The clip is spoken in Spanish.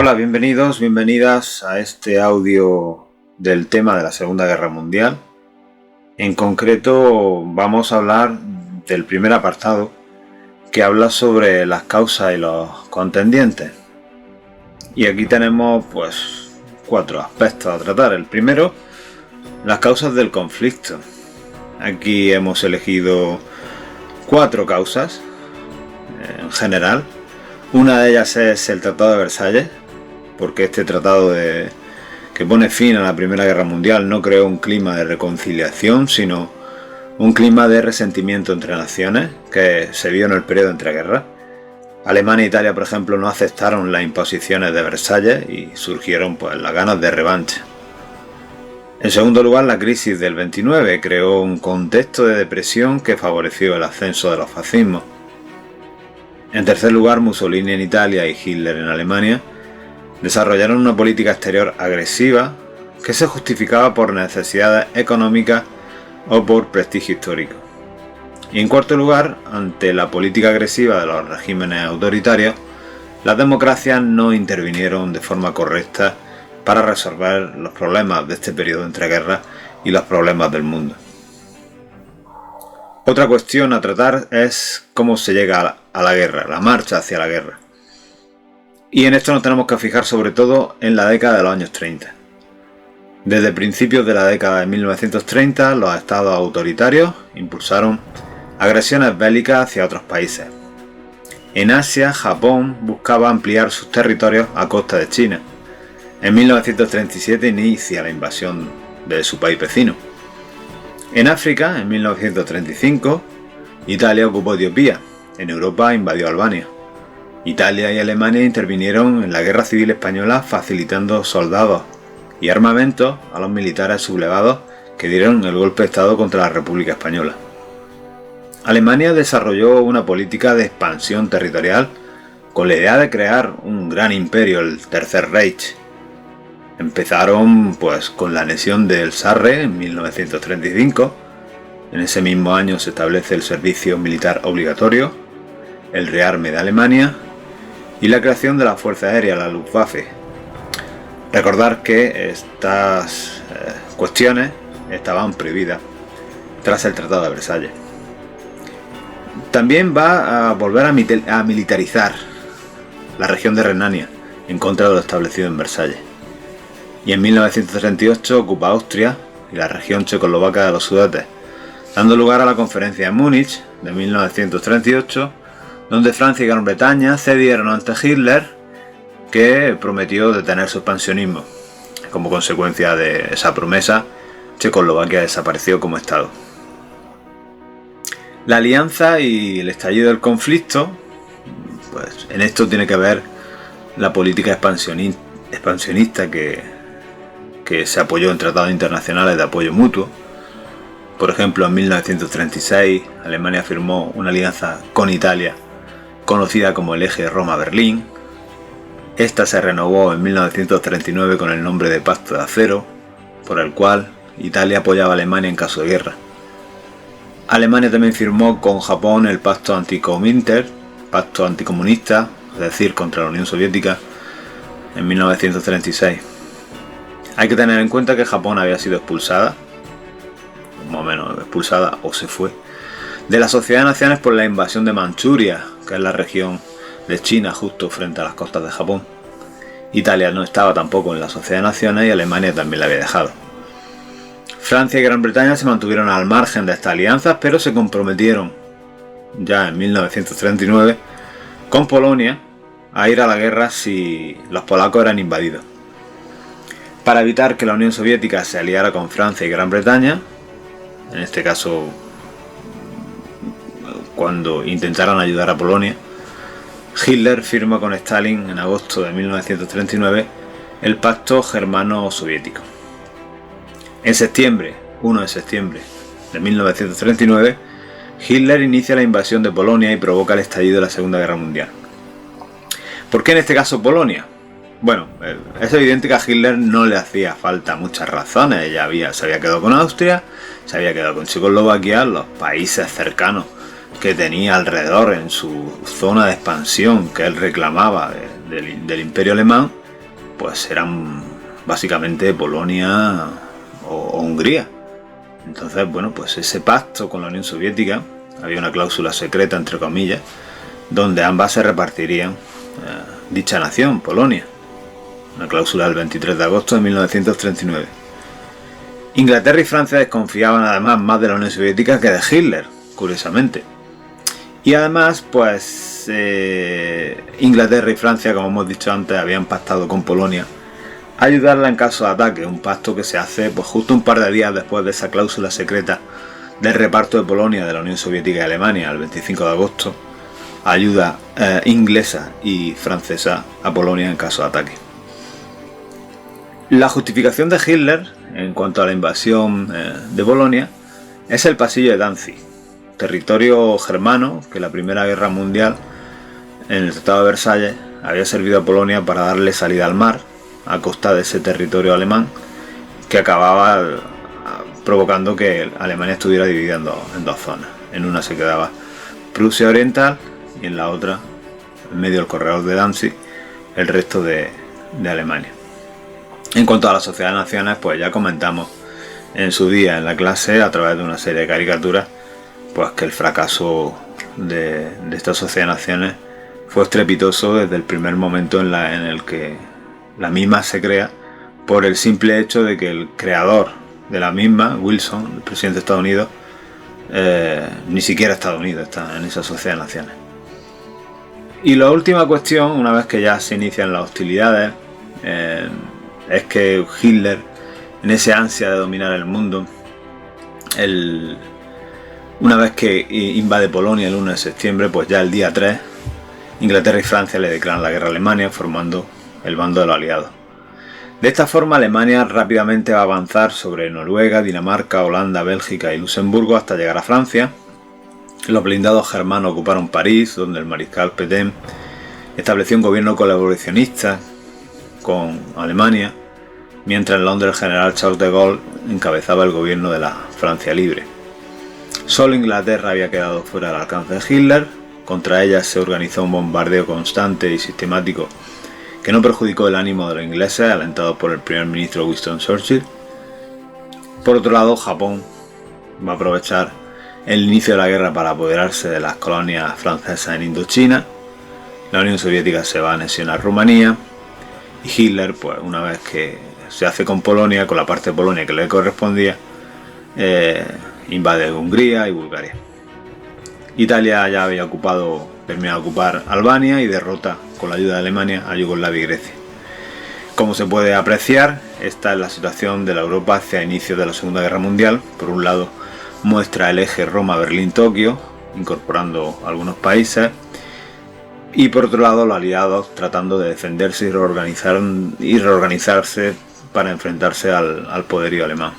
Hola, bienvenidos, bienvenidas a este audio del tema de la Segunda Guerra Mundial. En concreto vamos a hablar del primer apartado que habla sobre las causas y los contendientes. Y aquí tenemos pues 4 aspectos a tratar. El primero, las causas del conflicto. Aquí hemos elegido 4 causas en general. Una de ellas es el Tratado de Versalles, porque este tratado que pone fin a la Primera Guerra Mundial no creó un clima de reconciliación, sino un clima de resentimiento entre naciones que se vio en el periodo entre guerras. Alemania e Italia, por ejemplo, no aceptaron las imposiciones de Versalles y surgieron pues las ganas de revancha. En segundo lugar, la crisis del 29 creó un contexto de depresión que favoreció el ascenso de los fascismos. En tercer lugar, Mussolini en Italia y Hitler en Alemania desarrollaron una política exterior agresiva que se justificaba por necesidades económicas o por prestigio histórico. Y en cuarto lugar, ante la política agresiva de los regímenes autoritarios, las democracias no intervinieron de forma correcta para resolver los problemas de este periodo entre guerras y los problemas del mundo. Otra cuestión a tratar es cómo se llega a la guerra, la marcha hacia la guerra. Y en esto nos tenemos que fijar sobre todo en la década de los años 30. Desde principios de la década de 1930, los estados autoritarios impulsaron agresiones bélicas hacia otros países. En Asia, Japón buscaba ampliar sus territorios a costa de China. En 1937 inicia la invasión de su país vecino. En África, en 1935, Italia ocupó Etiopía. En Europa invadió Albania. Italia y Alemania intervinieron en la Guerra Civil Española facilitando soldados y armamentos a los militares sublevados que dieron el golpe de Estado contra la República Española. Alemania desarrolló una política de expansión territorial con la idea de crear un gran imperio, el Tercer Reich. Empezaron pues con la anexión del Sarre en 1935. En ese mismo año se establece el servicio militar obligatorio, el rearme de Alemania y la creación de la Fuerza Aérea, la Luftwaffe. Recordar que estas cuestiones estaban prohibidas tras el Tratado de Versalles. También va a volver a militarizar la región de Renania en contra de lo establecido en Versalles. Y en 1938 ocupa Austria y la región checoslovaca de los Sudetes, dando lugar a la Conferencia de Múnich de 1938, donde Francia y Gran Bretaña cedieron ante Hitler, que prometió detener su expansionismo. Como consecuencia de esa promesa, Checoslovaquia desapareció como Estado. La alianza y el estallido del conflicto, pues en esto tiene que ver la política expansionista que se apoyó en tratados internacionales de apoyo mutuo. Por ejemplo, en 1936 Alemania firmó una alianza con Italia conocida como el eje Roma-Berlín. Esta se renovó en 1939 con el nombre de Pacto de Acero, por el cual Italia apoyaba a Alemania en caso de guerra. Alemania también firmó con Japón el Pacto Anticominter, pacto anticomunista, es decir, contra la Unión Soviética, en 1936. Hay que tener en cuenta que Japón había sido expulsada, más o menos expulsada o se fue, de la Sociedad de Naciones por la invasión de Manchuria, que es la región de China justo frente a las costas de Japón. Italia no estaba tampoco en la Sociedad de Naciones y Alemania también la había dejado. Francia y Gran Bretaña se mantuvieron al margen de estas alianzas, pero se comprometieron ya en 1939 con Polonia a ir a la guerra si los polacos eran invadidos. Para evitar que la Unión Soviética se aliara con Francia y Gran Bretaña, en este caso cuando intentaran ayudar a Polonia, Hitler firma con Stalin en agosto de 1939 el Pacto Germano-Soviético. En septiembre, 1 de septiembre de 1939, Hitler inicia la invasión de Polonia y provoca el estallido de la Segunda Guerra Mundial. ¿Por qué en este caso Polonia? Bueno, es evidente que a Hitler no le hacía falta muchas razones. Se había quedado con Austria, se había quedado con Checoslovaquia, los países cercanos que tenía alrededor en su zona de expansión que él reclamaba del Imperio Alemán, pues eran básicamente Polonia o Hungría. Entonces, bueno, pues ese pacto con la Unión Soviética, había una cláusula secreta, entre comillas, donde ambas se repartirían dicha nación, Polonia. Una cláusula del 23 de agosto de 1939. Inglaterra y Francia desconfiaban además más de la Unión Soviética que de Hitler, curiosamente. Y además, pues Inglaterra y Francia, como hemos dicho antes, habían pactado con Polonia ayudarla en caso de ataque, un pacto que se hace pues justo un par de días después de esa cláusula secreta del reparto de Polonia de la Unión Soviética y Alemania, el 25 de agosto, ayuda inglesa y francesa a Polonia en caso de ataque. La justificación de Hitler en cuanto a la invasión de Polonia es el pasillo de Danzig, territorio germano que en la Primera Guerra Mundial, en el Tratado de Versalles, había servido a Polonia para darle salida al mar a costa de ese territorio alemán, que acababa provocando que Alemania estuviera dividida en dos zonas. En una se quedaba Prusia Oriental y en la otra, en medio del corredor de Danzig, el resto de Alemania. En cuanto a la Sociedad de Naciones, pues ya comentamos en su día en la clase, a través de una serie de caricaturas, pues que el fracaso de esta Sociedad de Naciones fue estrepitoso desde el primer momento en el que la misma se crea, por el simple hecho de que el creador de la misma, Wilson, el presidente de Estados Unidos, ni siquiera Estados Unidos está en esa Sociedad de Naciones. Y la última cuestión, una vez que ya se inician las hostilidades, es que Hitler, en ese ansia de dominar el mundo, una vez que invade Polonia el 1 de septiembre, pues ya el día 3, Inglaterra y Francia le declaran la guerra a Alemania, formando el bando de los aliados. De esta forma, Alemania rápidamente va a avanzar sobre Noruega, Dinamarca, Holanda, Bélgica y Luxemburgo hasta llegar a Francia. Los blindados germanos ocuparon París, donde el mariscal Pétain estableció un gobierno colaboracionista con Alemania, mientras en Londres el general Charles de Gaulle encabezaba el gobierno de la Francia libre. Solo Inglaterra había quedado fuera del alcance de Hitler. Contra ella se organizó un bombardeo constante y sistemático que no perjudicó el ánimo de los ingleses, alentados por el primer ministro Winston Churchill. Por otro lado, Japón va a aprovechar el inicio de la guerra para apoderarse de las colonias francesas en Indochina. La Unión Soviética se va a anexionar Rumanía y Hitler, pues una vez que se hace con Polonia, con la parte de Polonia que le correspondía, invade Hungría y Bulgaria. Italia ya había terminado de ocupar Albania y derrota con la ayuda de Alemania a Yugoslavia y Grecia. Como se puede apreciar, esta es la situación de la Europa hacia inicios de la Segunda Guerra Mundial. Por un lado, muestra el eje Roma-Berlín-Tokio, incorporando algunos países, y por otro lado, los aliados tratando de defenderse y reorganizarse para enfrentarse al poderío alemán.